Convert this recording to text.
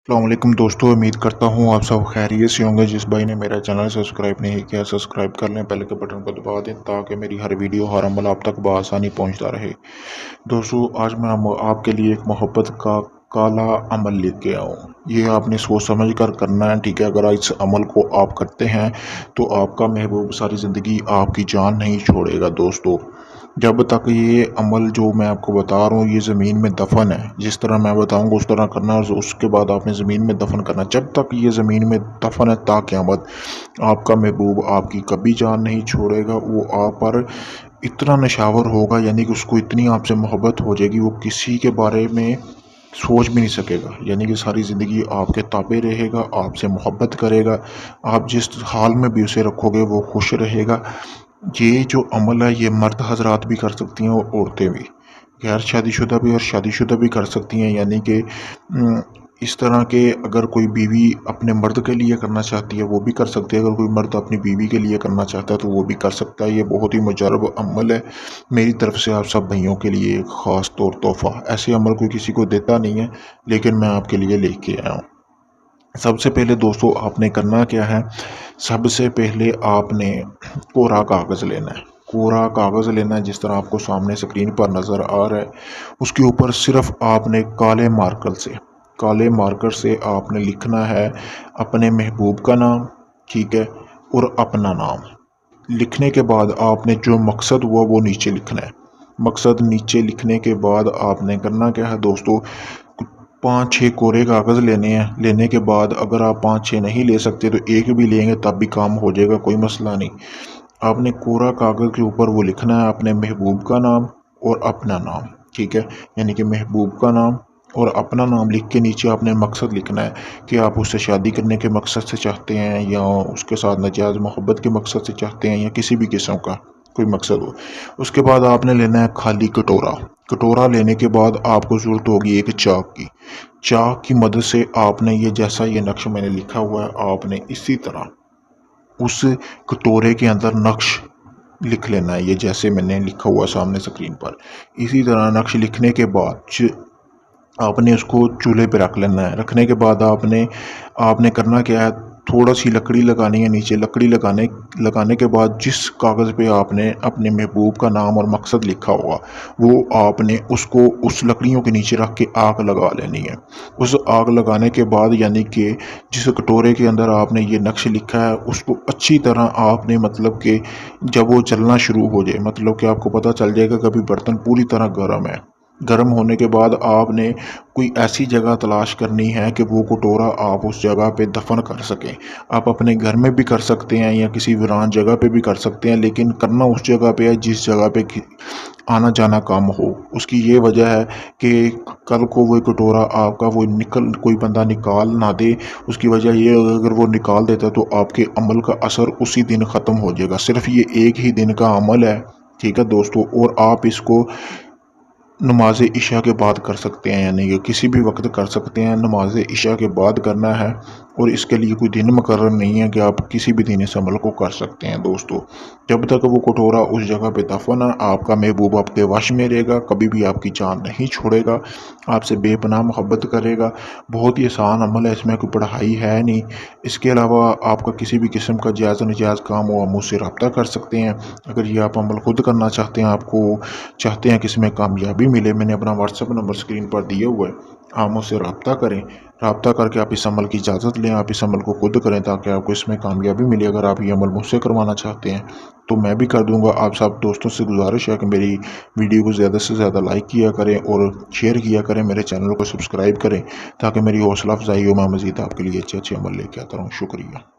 السلام علیکم دوستو، امید کرتا ہوں آپ سب خیریت سے ہوں گے۔ جس بھائی نے میرا چینل سبسکرائب نہیں کیا سبسکرائب کر لیں، بیل کے بٹن کو دبا دیں تاکہ میری ہر ویڈیو ہر عمل آپ تک بآسانی پہنچتا رہے۔ دوستو، آج میں آپ کے لیے ایک محبت کا کالا عمل لے کے آؤں۔ یہ آپ نے سوچ سمجھ کر کرنا ہے، ٹھیک ہے؟ اگر اس عمل کو آپ کرتے ہیں تو آپ کا محبوب ساری زندگی آپ کی جان نہیں چھوڑے گا۔ دوستو، جب تک یہ عمل جو میں آپ کو بتا رہا ہوں یہ زمین میں دفن ہے، جس طرح میں بتاؤں گا اس طرح کرنا، اور اس کے بعد آپ نے زمین میں دفن کرنا۔ جب تک یہ زمین میں دفن ہے تا قیامت آپ کا محبوب آپ کی کبھی جان نہیں چھوڑے گا۔ وہ آپ پر اتنا نشاور ہوگا، یعنی کہ اس کو اتنی آپ سے محبت ہو جائے گی، وہ کسی کے بارے میں سوچ بھی نہیں سکے گا، یعنی کہ ساری زندگی آپ کے تابع رہے گا، آپ سے محبت کرے گا، آپ جس حال میں بھی اسے رکھو گے وہ خوش رہے گا۔ یہ جو عمل ہے یہ مرد حضرات بھی کر سکتی ہیں اور عورتیں بھی، غیر شادی شدہ بھی اور شادی شدہ بھی کر سکتی ہیں، یعنی کہ اس طرح کے اگر کوئی بیوی اپنے مرد کے لیے کرنا چاہتی ہے وہ بھی کر سکتی ہے، اگر کوئی مرد اپنی بیوی کے لیے کرنا چاہتا ہے تو وہ بھی کر سکتا ہے۔ یہ بہت ہی مجرب عمل ہے، میری طرف سے آپ سب بھائیوں کے لیے ایک خاص طور تحفہ۔ ایسے عمل کوئی کسی کو دیتا نہیں ہے، لیکن میں آپ کے لیے لے کے آیا ہوں۔ سب سے پہلے دوستو آپ نے کرنا کیا ہے، سب سے پہلے آپ نے کوڑا کاغذ لینا ہے۔ کوڑا کاغذ لینا ہے جس طرح آپ کو سامنے سکرین پر نظر آ رہا ہے، اس کے اوپر صرف آپ نے کالے مارکر سے آپ نے لکھنا ہے اپنے محبوب کا نام، ٹھیک ہے، اور اپنا نام۔ لکھنے کے بعد آپ نے جو مقصد ہوا وہ نیچے لکھنا ہے۔ مقصد نیچے لکھنے کے بعد آپ نے کرنا کیا ہے دوستو، 5-6 کوڑے کاغذ لینے ہیں۔ لینے کے بعد اگر آپ 5-6 نہیں لے سکتے تو ایک بھی لیں گے تب بھی کام ہو جائے گا، کوئی مسئلہ نہیں۔ آپ نے کوڑا کاغذ کے اوپر وہ لکھنا ہے اپنے محبوب کا نام اور اپنا نام، ٹھیک ہے، یعنی کہ محبوب کا نام اور اپنا نام لکھ کے نیچے آپ نے مقصد لکھنا ہے کہ آپ اس سے شادی کرنے کے مقصد سے چاہتے ہیں، یا اس کے ساتھ ناجائز محبت کے مقصد سے چاہتے ہیں، یا کسی بھی قسم کا کوئی مقصد ہو۔ اس کے بعد آپ نے لینا ہے خالی کٹورا لینے کے بعد آپ کو ضرورت ہوگی ایک چاک کی مدد سے آپ نے یہ جیسا یہ نقش میں نے لکھا ہوا ہے آپ نے اسی طرح اس کٹورے کے اندر نقش لکھ لینا ہے، یہ جیسے میں نے لکھا ہوا سامنے سکرین پر۔ اسی طرح نقش لکھنے کے بعد آپ نے اس کو چولہے پہ رکھ لینا ہے۔ رکھنے کے بعد آپ نے کرنا کیا ہے، تھوڑا سی لکڑی لگانی ہے نیچے۔ لکڑی لگانے کے بعد جس کاغذ پہ آپ نے اپنے محبوب کا نام اور مقصد لکھا ہوگا وہ آپ نے اس کو اس لکڑیوں کے نیچے رکھ کے آگ لگا لینی ہے۔ اس آگ لگانے کے بعد یعنی کہ جس کٹورے کے اندر آپ نے یہ نقش لکھا ہے اس کو اچھی طرح آپ نے مطلب کہ جب وہ چلنا شروع ہو جائے، مطلب کہ آپ کو پتہ چل جائے گا کبھی برتن پوری طرح گرم ہے۔ گرم ہونے کے بعد آپ نے کوئی ایسی جگہ تلاش کرنی ہے کہ وہ کٹورا آپ اس جگہ پہ دفن کر سکیں۔ آپ اپنے گھر میں بھی کر سکتے ہیں یا کسی ویران جگہ پہ بھی کر سکتے ہیں، لیکن کرنا اس جگہ پہ ہے جس جگہ پہ آنا جانا کام ہو۔ اس کی یہ وجہ ہے کہ کل کو وہ کٹورا آپ کا کوئی بندہ نکال نہ دے۔ اس کی وجہ یہ اگر وہ نکال دیتا تو آپ کے عمل کا اثر اسی دن ختم ہو جائے گا۔ صرف یہ ایک ہی دن کا عمل ہے، ٹھیک ہے دوستو، اور آپ اس کو نماز عشاء کے بعد کر سکتے ہیں، یعنی کہ کسی بھی وقت کر سکتے ہیں، نماز عشاء کے بعد کرنا ہے، اور اس کے لیے کوئی دن مقرر نہیں ہے کہ آپ کسی بھی دن اس عمل کو کر سکتے ہیں۔ دوستو، جب تک وہ کٹورا اس جگہ پہ دفن ہے آپ کا محبوب آپ کے وش میں رہے گا، کبھی بھی آپ کی جان نہیں چھوڑے گا، آپ سے بے پناہ محبت کرے گا۔ بہت ہی آسان عمل ہے، اس میں کوئی پڑھائی ہے نہیں۔ اس کے علاوہ آپ کا کسی بھی قسم کا جائز ناجائز کام ہو آپ مجھ سے رابطہ کر سکتے ہیں۔ اگر یہ آپ عمل خود کرنا چاہتے ہیں، آپ کو چاہتے ہیں کہ اس میں کامیابی ملے، میں نے اپنا واٹس ایپ نمبر اسکرین پر دیا ہوا ہے، آپ مجھ سے رابطہ کریں۔ رابطہ کر کے آپ اس عمل کی اجازت لیں، آپ اس عمل کو خود کریں تاکہ آپ کو اس میں کامیابی ملے۔ اگر آپ یہ عمل مجھ سے کروانا چاہتے ہیں تو میں بھی کر دوں گا۔ آپ سب دوستوں سے گزارش ہے کہ میری ویڈیو کو زیادہ سے زیادہ لائک کیا کریں اور شیئر کیا کریں، میرے چینل کو سبسکرائب کریں تاکہ میری حوصلہ افزائی ہو، میں مزید آپ کے لیے اچھے عمل لے کے آتا رہوں۔ شکریہ۔